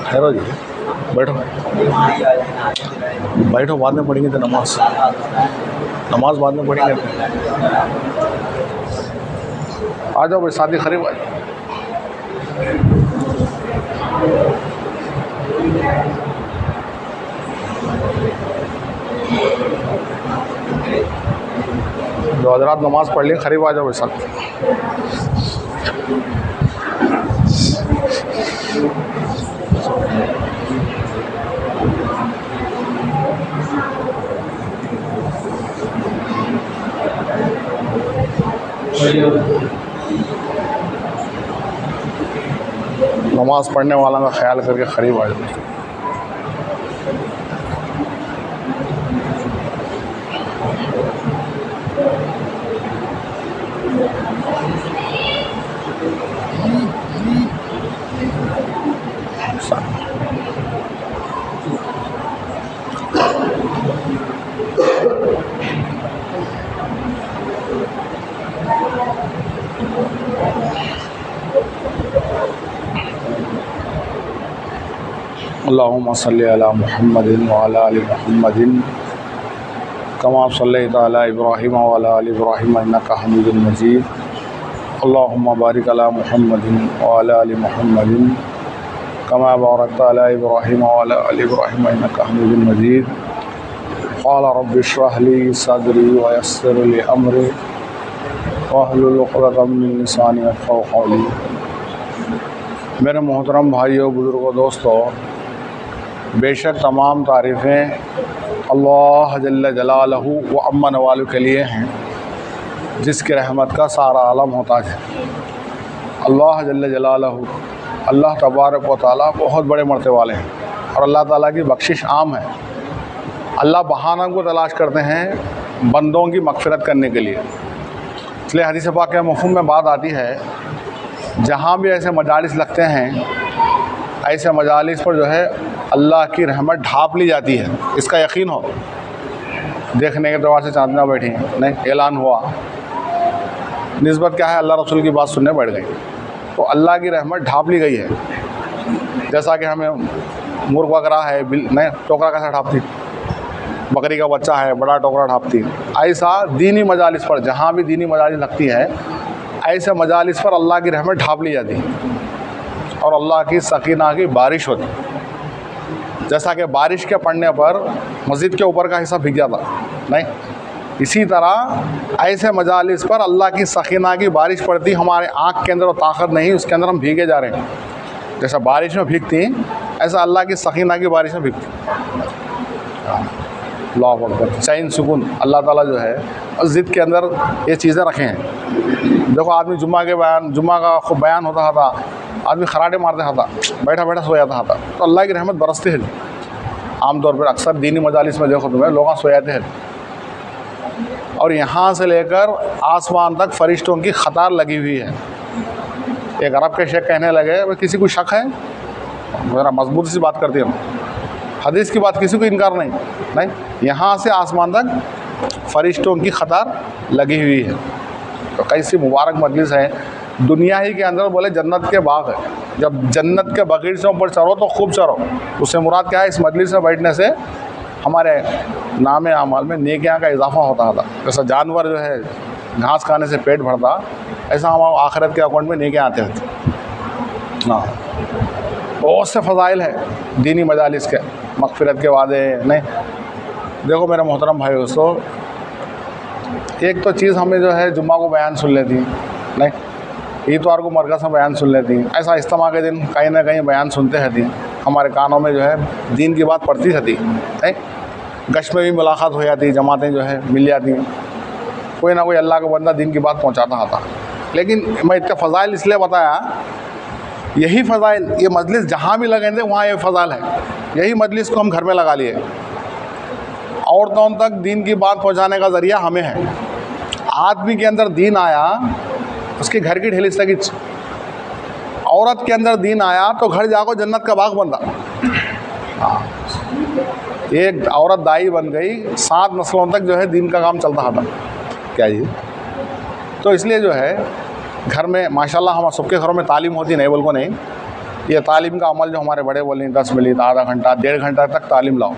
ठहरो जी, बैठो बैठो, बाद में पढ़ेंगे तो नमाज बाद में पढ़ेंगे। आ जाओ भाई, शादी करीब आ जाओ। जो हजरात नमाज पढ़ ली करीब आ जाओ भाई साथ। नमाज पढ़ने वाला का ख्याल करके करीब आ जाए। अल्लाहुम्मा सल्ली अला मुहम्मदिन व अला आलि मुहम्मदिन कमा सल्लैता अला इब्राहीम व अला आलि इब्राहीम इन्नका हमीदुम मजीद। अल्लाहुम्मा बारिक अला मुहम्मदिन व अला आलि मुहम्मदिन कमा बारकता अला इब्राहीम व अला आलि इब्राहीम इन्नका हमीदुम मजीद। क़ाल रब्बि इश्रह ली सदरी व यस्सिर ली अमरी वहलुल उक़दतम मिन लिसानी यफ़क़हू क़ौली। मेरे मोहतरम भाइयों, बुज़ुर्गों, दोस्तों, बेशक तमाम तारीफ़ें अल्लाह जल्ल जलालहू व अम्मा नवालु के लिए हैं, जिसकी रहमत का सारा आलम होता है। अल्लाह जल्ल जलालहू, अल्लाह तबारक व तआला बहुत बड़े मर्तबे वाले हैं और अल्लाह ताला की बख्शिश आम है। अल्लाह बहाना को तलाश करते हैं बंदों की मग़फ़िरत करने के लिए। इसलिए हदीस पाक के मफ़हूम में बात आती है, जहाँ भी ऐसे मजालिस लगते हैं, ऐसे मजालिस पर जो है अल्लाह की रहमत ढाँप ली जाती है। इसका यकीन हो। देखने के दरबार से चांदना बैठी नहीं, ऐलान हुआ, निस्बत क्या है, अल्लाह रसूल की बात सुनने बैठ गई तो अल्लाह की रहमत ढाँप ली गई है। जैसा कि हमें मुर्ग बकरा है, नहीं टोकरा कैसा ढाँपती, बकरी का बच्चा है, बड़ा टोकरा ढाँपती, ऐसा दीनी मजालिस पर, जहाँ भी दीनी मजालिस लगती है, ऐसे मजालिस पर अल्लाह की रहमत ढाँप ली जाती है और अल्लाह की सकीना की बारिश होती। जैसा कि बारिश के पड़ने पर मस्जिद के ऊपर का हिस्सा भीग जाता नहीं, इसी तरह ऐसे मजालिस पर अल्लाह की सकीना की बारिश पड़ती। हमारे आँख के अंदर वो ताकत नहीं, उसके अंदर हम भीगे जा रहे हैं। जैसा बारिश में भीगती, ऐसा अल्लाह की सकीना की बारिश में भीगती। अल्लाहु अकबर। चैन सुकून अल्लाह ताला जो है मस्जिद के अंदर ये चीज़ें रखे हैं। देखो, आदमी जुम्मा का खूब बयान होता था, आदमी खराटे मारते था, बैठा बैठा सो जाता था, तो अल्लाह की रहमत बरसती है। आमतौर पर अक्सर दीनी मजालिस में देखो तुम्हें, लोग सो जाते हैं और यहाँ से लेकर आसमान तक फरिश्तों की कतार लगी हुई है। एक अरब के शेख कहने लगे, भाई किसी को शक है, मेरा मजबूत सी बात करती हूँ, हदीस की बात किसी को इनकार नहीं, यहाँ से आसमान तक फरिश्तों की कतार लगी हुई है। तो कैसी मुबारक मजलिस है। दुनिया ही के अंदर बोले जन्नत के बाग है, जब जन्नत के बगीचों पर चढ़ो तो खूब चढ़ो। उससे मुराद क्या है, इस मजलिस में बैठने से हमारे नाम आमाल में नेकियां का इजाफा होता था। जैसा जानवर जो है घास खाने से पेट भरता, ऐसा हमारे आखिरत के अकाउंट में नेकियां आते थे। हाँ, बहुत से फ़ज़ाइल है दीनी मजालिस के, मग़फ़िरत के वादे नहीं। देखो मेरे मोहतरम भाई दोस्तों, एक तो चीज़ हमें जो है जुम्मा को बयान सुन लेती नहीं, इतवार को मरकज़ में बयान सुन लेती, ऐसा इज्तिमा के दिन कहीं ना कहीं बयान सुनते रहती, हमारे कानों में जो है दीन की बात पड़ती रहती नहीं। गश्त में भी मुलाकात हो जाती, जमातें जो है मिल जाती, कोई ना कोई अल्लाह का बंदा दीन की बात पहुँचाता था। लेकिन मैं इतने फ़ज़ाइल इसलिए बताया, यही फ़ज़ाइल, ये मजलिस जहाँ भी लगे थे वहाँ ये फ़ज़ाइल है। यही मजलिस को हम घर में लगा लिए। औरतों तक दीन की बात पहुंचाने का ज़रिया हमें है। आदमी के अंदर दीन आया, उसके घर की ढेली सगिच। औरत के अंदर दीन आया तो घर जाकर जन्नत का बाग बनता। एक औरत दाई बन गई, 7 नस्लों तक जो है दीन का काम चलता था। क्या जी? तो इसलिए जो है घर में माशाल्लाह हम सबके घरों में तालीम होती, नहीं बोल को नहीं। ये तालीम का अमल जो हमारे बड़े बोले 10 मिनट, आधा घंटा, 1.5 घंटा तक तालीम लाओ।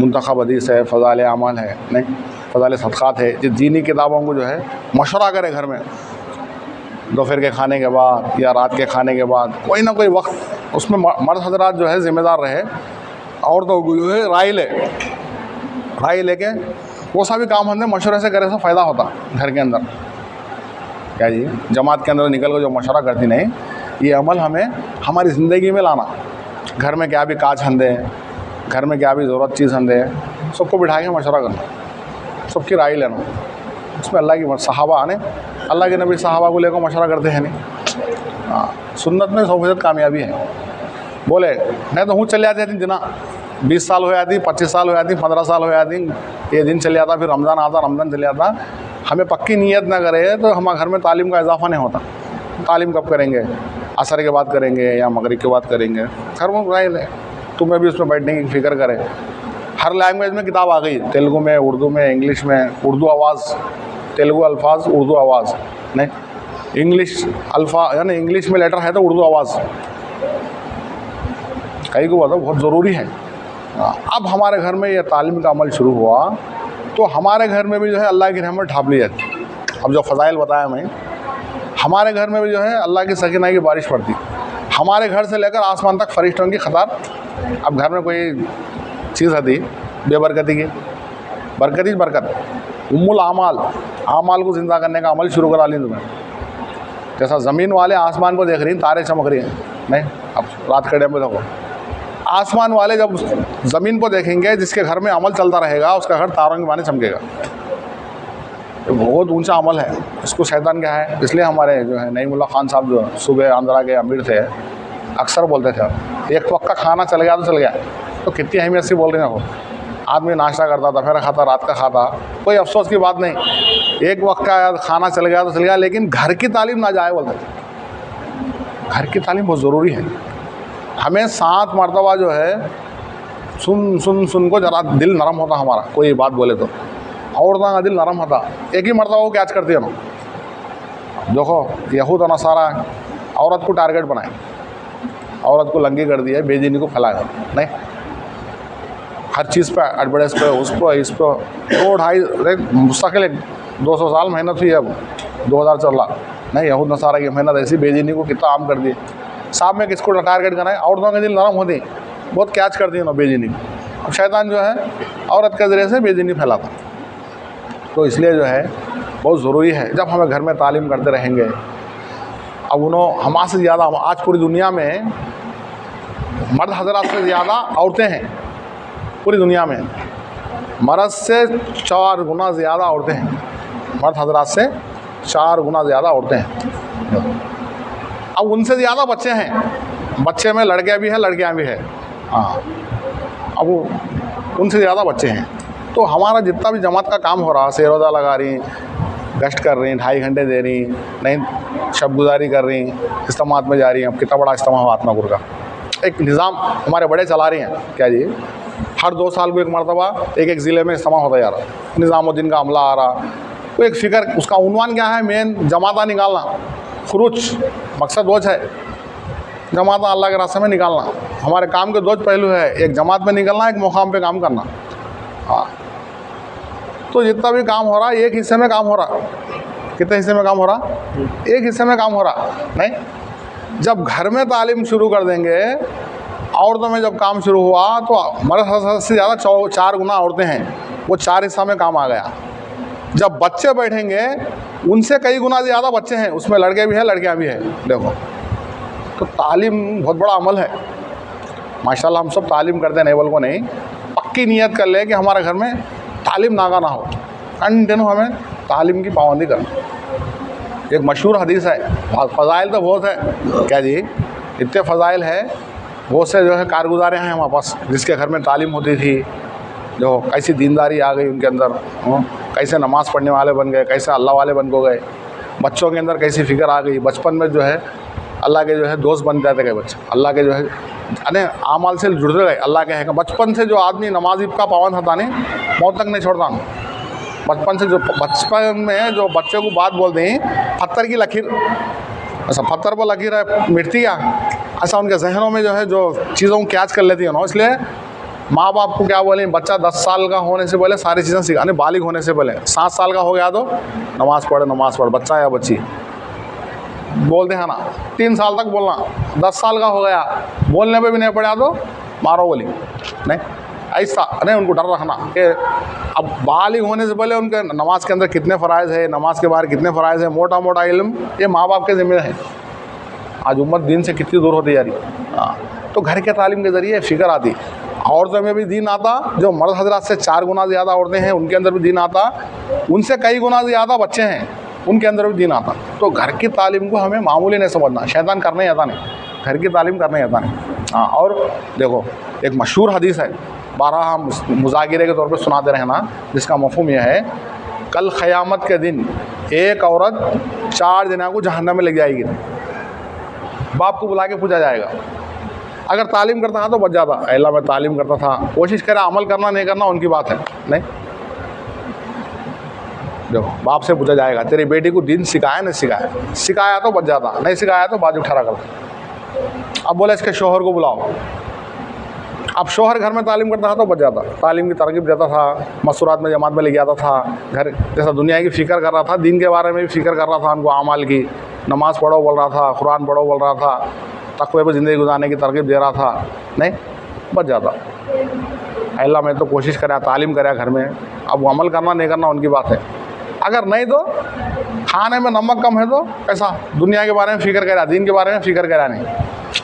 मुंतखब हदीस है, फ़ज़ाइल अमाल है, नहीं फ़ज़ाइल सदक़ात है। जिस दीनी किताबों को जो है मशवरा करें घर में, दोपहर के खाने के बाद या रात के खाने के बाद कोई ना कोई वक्त उसमें मर्द हजरात जो है ज़िम्मेदार रहे। औरतों को जो है राय लेके वो सा भी काम हमने मशवरे से करे, से फ़ायदा होता घर के अंदर। क्या जी? जमात के अंदर निकल कर जो मशवरा करती नहीं, ये अमल हमें हमारी ज़िंदगी में लाना। घर में क्या भी काज हंदे हैं, घर में क्या भी ज़रूरत चीज़ हंदे हैं, सबको बिठा के मशवरा करना, सबकी राय लेना। उसमें अल्लाह की सहाबा आने, अल्लाह के नबी सहाबा को लेकर मशवरा करते हैं नहीं। हाँ, सुन्नत में 100% कामयाबी है। बोले नहीं तो हूँ चले जाते दिन जना 20 साल हो जाती, 25 साल हो जाती, 15 साल हो जाती, ये दिन चले जाता, फिर रमज़ान आता, रमज़ान चले जाता। हमें पक्की नीयत ना करे तो हमारे घर में तालीम का इजाफा नहीं होता। तालीम कब करेंगे? असर के बाद करेंगे या मगरिब के बाद करेंगे। घर में राय ले, तुम्हें भी उसमें बैठने की फ़िक्र करे। हर लैंग्वेज में किताब आ गई, तेलुगु में, उर्दू में, इंग्लिश में। उर्दू आवाज़, तेलुगु अल्फाज, उर्दू आवाज़, नहीं इंग्लिश अल्फा यानी इंग्लिश में लेटर है तो उर्दू आवाज़। कहीं को बताओ बहुत ज़रूरी है। अब हमारे घर में ये तालीम का अमल शुरू हुआ तो हमारे घर में भी जो है अल्लाह की रहमत ढाप ली जाती। अब जो फ़ज़ाइल बताया मैं, हमारे घर में भी जो है अल्लाह की सकीना की बारिश पड़ती। हमारे घर से लेकर आसमान तक फरिश्तों की ख़तार। अब घर में कोई चीज़ आती बेबरकती की, बरकती बरकत, उम्मुल आमाल को ज़िंदा करने का अमल शुरू करा ली तुम्हें। जैसा ज़मीन वाले आसमान को देख रही हैं, तारे चमक रही हैं, नहीं अब रात के टाइम में देखो, आसमान वाले जब ज़मीन को देखेंगे, जिसके घर में अमल चलता रहेगा उसका घर तारों के माने चमकेगा। ये बहुत ऊंचा अमल है, इसको शैतान क्या है। इसलिए हमारे जो है नईमुल्लाह खान साहब जो सुबह आंध्रा के अमीर थे, अक्सर बोलते थे एक वक्त का खाना चल गया तो चल गया। तो कितनी अहमियत से बोल रहे हैं वो। आदमी नाश्ता करता, दोपहर खाता, रात का खाता, कोई अफसोस की बात नहीं। एक वक्त का खाना चल गया तो चल गया, लेकिन घर की तालीम ना जाए बोलते थे। घर की तालीम बहुत ज़रूरी है। हमें 7 मरतबा जो है सुन को जरा दिल नरम होता हमारा, कोई बात बोले तो औरतों का दिल नरम होता। एक ही मरतबा वो कैच करती है ना। देखो यहूद और नसारा औरत को टारगेट बनाए, औरत को लंगी कर दिया, बेदीनी को फैलाया, नहीं हर चीज़ पे एडवर्टाइज पे, उस पर इस पर 2-2.5 मुस्तकिल 200 साल मेहनत हुई। अब 2000 चल रहा, नहीं यहूद नसारा की मेहनत ऐसी बेदीनी को कितना आम कर दिए। साहब में किसको टारगेट करना है? औरतों के दिल नरम होती, बहुत कैच करती है ना बेदीनी। अब शैतान जो है औरत के ज़रिए से बेदीनी फैलाता। तो इसलिए जो है बहुत ज़रूरी है, जब हमें घर में तालीम करते रहेंगे। अब उन्होंने हमारे से ज़्यादा, आज पूरी दुनिया में मर्द हज़रात से ज़्यादा औरतें हैं। पूरी दुनिया में मर्द से 4 गुना ज़्यादा औरतें हैं, मर्द हज़रात से 4 गुना ज़्यादा औरतें हैं। अब उनसे ज़्यादा बच्चे हैं, बच्चे में लड़के भी हैं लड़कियां भी हैं। हाँ, अब उनसे ज़्यादा बच्चे हैं। तो हमारा जितना भी जमात का काम हो रहा, सेरोज़ा लगा रही, गश्त कर रही, 2.5 घंटे दे रही, नहीं शब गुजारी कर रही, इज्तिमात में जा रही हैं। अब कितना बड़ा इज्तिमा हुआ आत्मापुर का, एक निज़ाम हमारे बड़े चला रही हैं। क्या जी? हर 2 साल को एक मरतबा एक ज़िले में इज्तिमा होता जा रहा, निज़ामुद्दीन का अमला आ रहा। तो एक फ़िक्र, उसका उन्वान क्या है? मेन जमाता निकालना, खुरूज मकसद वो है, जमात अल्लाह के रास्ते में निकालना। हमारे काम के 2 पहलू है, एक जमात में निकलना, एक मुकाम पे काम करना। हाँ, तो जितना भी काम हो रहा है एक हिस्से में काम हो रहा। कितने हिस्से में काम हो रहा? एक हिस्से में काम हो रहा। नहीं, जब घर में तालीम शुरू कर देंगे, औरतों में जब काम शुरू हुआ तो मर्द से ज़्यादा 4 गुना औरतें हैं, वो 4 हिस्सा में काम आ गया। जब बच्चे बैठेंगे उनसे कई गुना ज़्यादा बच्चे हैं, उसमें लड़के भी हैं लड़कियां भी हैं। देखो, तो तालीम बहुत बड़ा अमल है। माशाल्लाह हम सब तालीम करते हैं, नहीं बोल को नहीं। पक्की नियत कर ले कि हमारे घर में तालीम नागा ना हो, कंटिन्यू हमें तालीम की पाबंदी करना। एक मशहूर हदीस है, फ़ज़ाइल तो बहुत है। क्या जी? इतने फ़ज़ाइल है बहुत से जो है कारगुजारे हैं हमारे पास जिसके घर में तालीम होती थी, जो कैसी दीनदारी आ गई उनके अंदर, कैसे नमाज़ पढ़ने वाले बन गए, कैसे अल्लाह वाले बन को गए। बच्चों के अंदर कैसी फ़िक्र आ गई, बचपन में जो है अल्लाह के जो है दोस्त बन जाते गए बच्चे, अल्लाह के जो है अरे आमाल से जुड़ते गए अल्लाह के हैं। बचपन से जो आदमी नमाज का पावन होता नहीं, मौत तक नहीं छोड़ता। बचपन से जो बचपन में जो बच्चे को बात बोलते हैं पत्थर की लकीर, ऐसा पत्थर पर लकीर है मिटती है, ऐसा उनके जहनों में जो है जो चीज़ों को कैच कर लेती है ना। इसलिए माँ बाप को क्या बोलें, बच्चा 10 साल का होने से पहले सारी चीज़ें सिखाने, बालिग होने से पहले 7 साल का हो गया तो नमाज़ पढ़, बच्चा या बच्ची बोलते हैं ना। 3 साल तक बोलना, 10 साल का हो गया बोलने पे भी नहीं पड़ा तो मारो गोली नहीं, ऐसा नहीं। उनको डर रखना कि अब बालिग होने से पहले उनके नमाज के अंदर कितने फ़राइज़ है, नमाज के बाहर कितने फ़राइज़ है, मोटा मोटा इल्म ये माँ बाप के ज़िम्मे है। आज उम्मत दीन से कितनी दूर होती जा रही। हाँ, तो घर के तालीम के ज़रिए फ़िक्र आती, औरतों में भी दीन आता, जो मर्द हजरात से 4 गुना ज़्यादा औरतें हैं उनके अंदर भी दीन आता, उनसे कई गुना ज़्यादा बच्चे हैं उनके अंदर भी दीन आता। तो घर की तालीम को हमें मामूली नहीं समझना, शैतान करने आता नहीं, घर की तालीम करने आता नहीं। हाँ, और देखो एक मशहूर हदीस है, 12 मुज़ाकिरे के तौर पर सुनाते रहना, जिसका मफ़हूम यह है कल क़यामत के दिन एक औरत 4 जना को जहन्नम में ले जाएगी। बाप को बुला के पूछा जाएगा, अगर तालीम करता था तो बच जाता, अल्लाह मैं तालीम करता था, कोशिश करे अमल करना नहीं करना उनकी बात है नहीं। देखो बाप से पूछा जाएगा तेरी बेटी को दीन सिखाया नहीं सिखाया, सिखाया तो बच जाता, नहीं सिखाया तो बाजू ठहरा करता। अब बोले इसके शोहर को बुलाओ, अब शोहर घर में तालीम करता था तो बच जाता, तालीम की तरगीब देता था, मसूरात में जमात में ले जाता था, घर जैसा दुनिया की फ़िक्र कर रहा था, दीन के बारे में भी फ़िक्र कर रहा था, उनको आमाल की, नमाज़ पढ़ो बोल रहा था, कुरान पढ़ो बोल रहा था, तक़वे पर ज़िंदगी गुजारने की तरगीब दे रहा था, नहीं बच जाता। अल्लाह मैं तो कोशिश करा तालीम करा घर में, अब वो अमल करना नहीं करना उनकी बात है। अगर नहीं तो खाने में नमक कम है तो ऐसा दुनिया के बारे में फ़िक्र करा, दीन के बारे में फ़िक्र करा नहीं,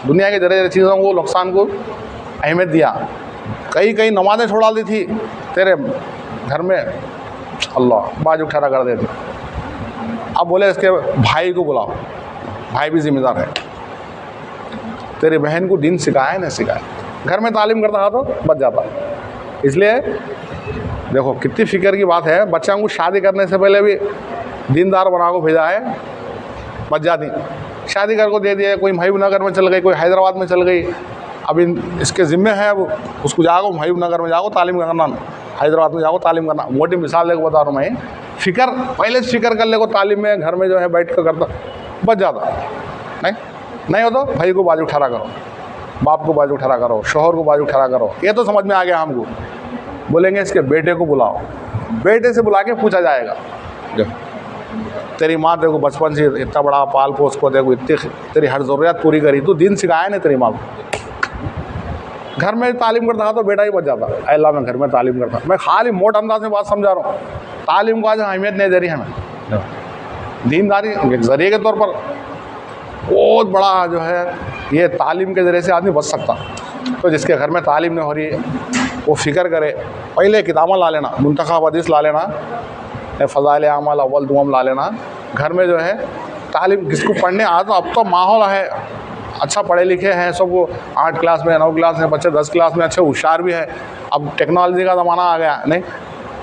दुनिया के जरिए चीज़ों को नुकसान को अहमियत दिया। कई नमाज़ें छोड़ा दी थी तेरे घर में, अल्लाह बाजू ठहरा कर देते। अब बोले इसके भाई को बुलाओ, भाई भी ज़िम्मेदार है, तेरी बहन को दीन सिखाया नहीं सिखाया, घर में तालीम करता था तो बच जाता। इसलिए देखो कितनी फ़िक्र की बात है, बच्चों को शादी करने से पहले भी दीनदार बना को भेजा है, बच जाती। शादी कर को दे दिया, कोई महबूबनगर में चल गई, कोई हैदराबाद में चल गई, अब इसके ज़िम्मे है, अब उसको जाओ महबूबनगर में जाओ तालीम करना, हैदराबाद में जाओ तालीम करना। मोटी मिसाल लेकर बता रहा हूँ मैं, फ़िक्र पहले से फ़िक्र कर ले को तालीम में घर में जो है बैठ कर करता बच जाता। नहीं हो तो भाई को बाजू ठहरा करो, बाप को बाजू ठहरा करो, शोहर को बाजू ठहरा करो। ये तो समझ में आ गया हमको। बोलेंगे इसके बेटे को बुलाओ, बेटे से बुला के पूछा जाएगा देखो तेरी माँ देखो बचपन से इतना बड़ा पाल पोस को देखो, इतनी तेरी हर ज़रूरत पूरी करी, तू दीन सिखाया नहीं तेरी माँ को। घर में तालीम करता था तो बेटा ही बच जाता। अल्लाह मैं घर में तालीम करता, मैं खाली मोट अंदाज में बात समझा रहा हूँ, तालीम को आज अहमियत नहीं दे रही हमें। दीनदारी एक ज़रिए के तौर पर बहुत बड़ा जो है, ये तालीम के ज़रिए से आदमी बच सकता। तो जिसके घर में तालीम नहीं हो रही है वो फ़िक्र करे, पहले किताबें ला लेना, मुंतखब हदीस ला लेना, फ़ज़ाइल अमाल अव्वल दुआम ला लेना। घर में जो है तालीम किसको पढ़ने आता, अब तो माहौल है, अच्छा पढ़े लिखे हैं सब, वो 8 क्लास में 9 क्लास में बच्चे 10 क्लास में अच्छे होशियार भी है। अब टेक्नोलॉजी का ज़माना आ गया, नहीं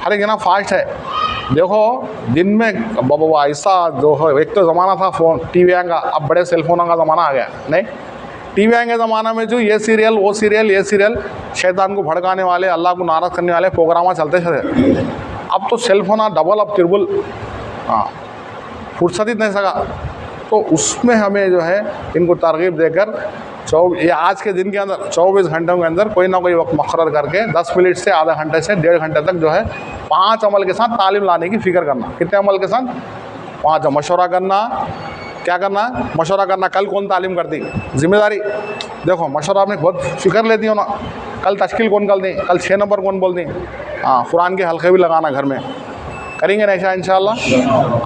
हर एक जना फास्ट है। देखो दिन में बाबा ऐसा जो है, एक तो ज़माना था फ़ोन टीवी का, अब बड़े सेलफोनों का ज़माना आ गया। नहीं टीवी के ज़माना में जो ये सीरियल वो सीरियल ये सीरियल, शैतान को भड़काने वाले, अल्लाह को नाराज़ करने वाले प्रोग्राम चलते थे। अब तो सेलफोन डबल अब त्रिबुल, हाँ फुर्सत ही नहीं सका। तो उसमें हमें जो है इनको तरगीब देकर ये आज के दिन के अंदर 24 घंटों के अंदर कोई ना कोई वक्त मुक़र्रर करके 10 मिनट से आधा घंटे से 1.5 घंटे तक जो है 5 अमल के साथ तालीम लाने की फ़िक्र करना। कितने अमल के साथ? 5। मशवरा करना, क्या करना? मशवरा करना। कल कौन तालीम करती, जिम्मेदारी देखो मशवरा आपने बहुत फ़िक्र लेती हो ना, कल तश्कील कौन कर दी, कल 6 नंबर कौन बोल दी, हाँ कुरान के हल्के भी लगाना घर में, करेंगे ना ऐसा इंशाअल्लाह।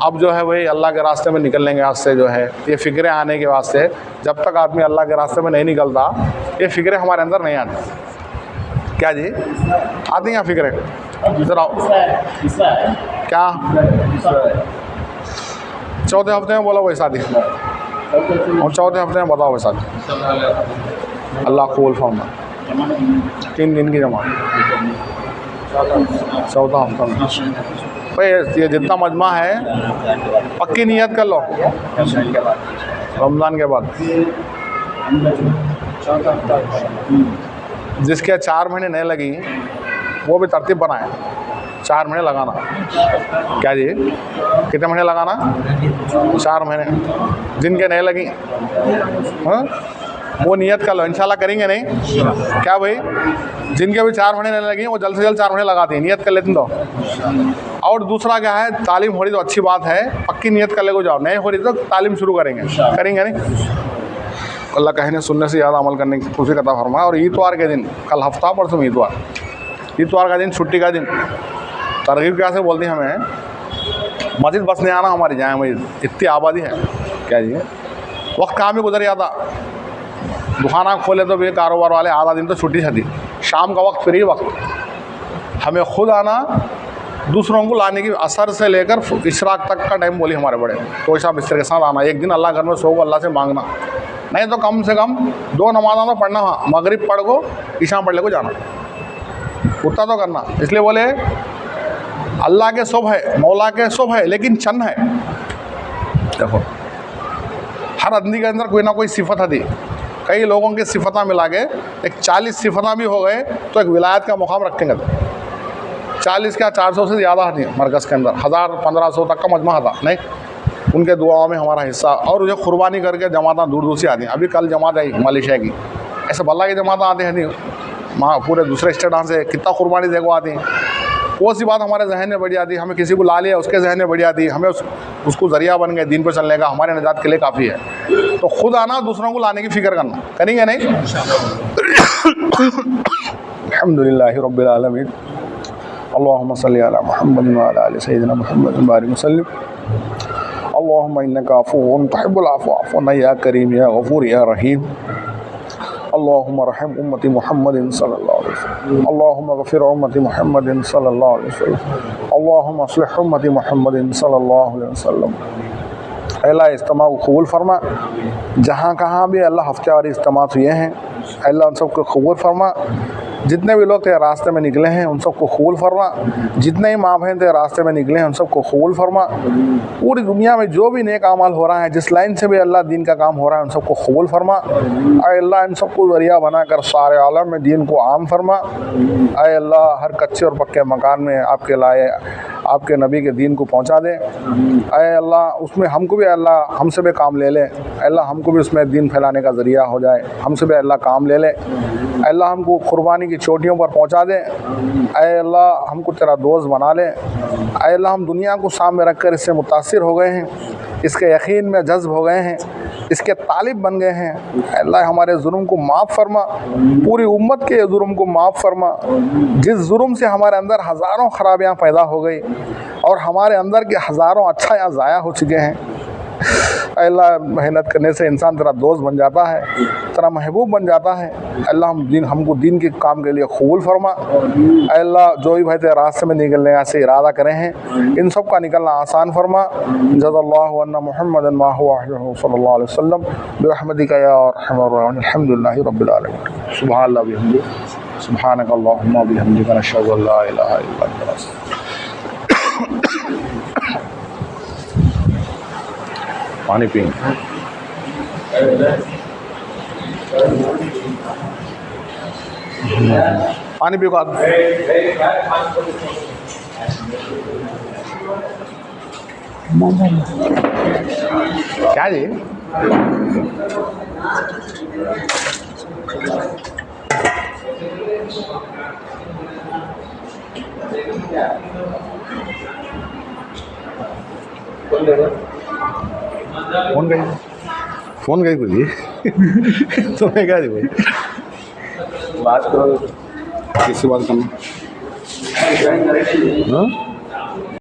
अब जो है वही अल्लाह के रास्ते में निकलने के वास्ते जो है ये फ़िक्रें आने के वास्ते, जब तक आदमी अल्लाह के रास्ते में नहीं निकलता ये फ़िक्रें हमारे अंदर नहीं आती। क्या जी आती हैं फ़िक्रें? इधर आओ। क्या चौथे हफ्ते में बोला वही शादी, और चौथे हफ्ते में बताओ वही शादी। अल्लाह कबूल फरमा। 3 दिन की जमात, 14 हफ्ता में। भाई ये जितना मजमा है पक्की नियत कर लो रमज़ान के बाद। जिसके 4 महीने नहीं लगी वो भी तरतीब बनाए, 4 महीने लगाना। क्या जी, कितने महीने लगाना? 4 महीने। जिनके नहीं लगी हाँ वो नियत कर लो, इंशाल्लाह करेंगे नहीं क्या भाई? जिनके भी 4 महीने नहीं लगी वो जल्द से जल्द 4 महीने लगाते हैं, नियत कर लेते तो। और दूसरा क्या है, तालीम हो रही तो अच्छी बात है, पक्की नियत कर ले को जाओ, नहीं हो रही तो तालीम शुरू करेंगे नहीं। अल्लाह कहने सुनने से ज़्यादा अमल करने की तौफीक अता फरमाए। और इतवार के दिन, कल हफ्ता परसों इतवार का दिन, छुट्टी का दिन, तरगीब कैसे बोलती हैं हमें, मस्जिद बस नहीं आना हमारी जाए मस्जिद, इतनी आबादी है क्या जी। वक्त काम ही गुजर जाता, दुकान खोले तो भी कारोबार वाले आधा दिन तो छुट्टी थी, शाम का वक्त फ्री वक्त, हमें खुद आना, दूसरों को लाने की, असर से लेकर इशराक तक का टाइम बोली हमारे बड़े, तो ऐसा बिस्तर के साथ आना, एक दिन अल्लाह घर में सो को अल्लाह से मांगना, नहीं तो कम से कम 2 नमाज़ तो पढ़ना, हाँ मगरिब पढ़ को ईशा पढ़ ले को जाना, उतना तो करना। इसलिए बोले अल्लाह के सुबह है, मौला के सुबह है, लेकिन चंद है। देखो हर आदमी के अंदर कोई ना कोई सिफत है, कई लोगों की सिफता मिला के एक 40 सिफता भी हो गए तो एक विलायत का मुकाम रखेंगे। तो 40 क्या 400 से ज़्यादा आती है मरकज़ के अंदर, 1000-1500 तक का मजमा था नहीं, उनके दुआओं में हमारा हिस्सा। और मुझे कुर्बानी करके जमात दूर दूर से आती हैं। अभी कल जमात आई मलेशिया की, ऐसे भल्ला की जमात आते हैं नहीं, वहाँ पूरे दूसरे स्टेट से कितना कुर्बानी देखो आती हैं। वो सी बात हमारे जहन में बढ़ी आती, हमें किसी को ला लिया उसके जहन में बढ़ी आती, हमें उसको ज़रिया बन गए दीन पर चलने का, हमारे निजात के लिए काफ़ी है। तो खुद आना, दूसरों को लाने की फ़िक्र करना, करेंगे नहीं। अल्हम्दुलिल्लाहि रब्बिल आलमीन, अल्लाहुम्मा सल्लि अला मुहम्मद व अला आलि सय्यिदिना मुहम्मद व बारिक वसल्लिम। अल्लाहुम्मा इन्नका अफ़ुव्वुन तुहिब्बुल अफ़्व फ़अफ़्व अन्ना या करीम या गफ़ूर या रहीम। अल्लाहुम्मा रहम उम्मती मुहम्मदिन सल्लल्लाहु अलैहि वसल्लम। अल्लाहुम्मा गफ़िर उम्मती मुहम्मदिन सल्लल्लाहु अलैहि वसल्लम। अल्लाहुम्मा अस्लिह उम्मती मुहम्मदिन सल्लल्लाहु अलैहि वसल्लम। अल्लाह इज्तिमा को कबूल फरमा, जहाँ कहाँ भी अल्लाह हफ्तेवारी इज्तिमा हुए हैं अल्लाह उन सबको कबूल फरमा। जितने भी लोग तेरे रास्ते में निकले हैं उन सबको कबूल फरमा, जितने ही माँ बहन तेरे रास्ते में निकले हैं उन सबको कबूल फरमा। पूरी दुनिया में जो भी नेक अमल हो रहा है, जिस लाइन से भी अल्लाह दीन का काम हो रहा है, उन सबको कबूल फरमा। अल्लाह इन सबको ज़रिया बनाकर सारे आलम में दीन को आम फरमा। अल्लाह हर कच्चे और पक्के मकान में आपके लाए आपके नबी के दीन को पहुँचा दे। अल्लाह उसमें हमको भी अल्लाह हमसे भी काम ले ले, अल्लाह हमको भी उसमें दीन फैलाने का ज़रिया हो जाए, हमसे भी अल्लाह काम ले ले। अल्लाह हमको कुर्बानी की चोटियों पर पहुंचा दे। अल्लाह हमको तेरा दोस्त बना ले। अल्लाह हम दुनिया को सामने रख कर इससे मुतासिर हो गए हैं, इसके यकीन में जज्ब हो गए हैं, इसके तालिब बन गए हैं। अल्लाह हमारे जुर्म को माफ़ फरमा, पूरी उम्मत के जुर्म को माफ़ फरमा। जिस जुर्म से हमारे अंदर हज़ारों ख़राबियाँ पैदा हो गई और हमारे अंदर के हज़ारों अच्छा यहाँ ज़ाया हो चुके हैं। अल्लाह मेहनत करने से इंसान तेरा दोस्त बन जाता है, तेरा महबूब बन जाता है। अल्लाह हमको दीन के काम के लिए कबूल फरमा। अल्लाह जो भी भाई तेरे रास्ते में निकलने का से इरादा करें हैं, इन सब का निकलना आसान फरमा। जज़ल्लाहु अन्ना मुहम्मदन मा हुवा अहलुहु सल्लल्लाहु अलैहि वसल्लम बिरहमतिका या अरहमर राहिमीन। अल्हम्दुलिल्लाहि रब्बिल आलमीन। सुब्हानल्लाह व बिहम्दिही, सुब्हानकल्लाहुम्मा व बिहम्दिका, नशहदु अन ला इलाहा इल्ला अंता। पानी पिएंगे। पानी पियो। क्या जी? फोन गई कोई तो मैं क्या भाई बात करो, किससे बात करना? हाँ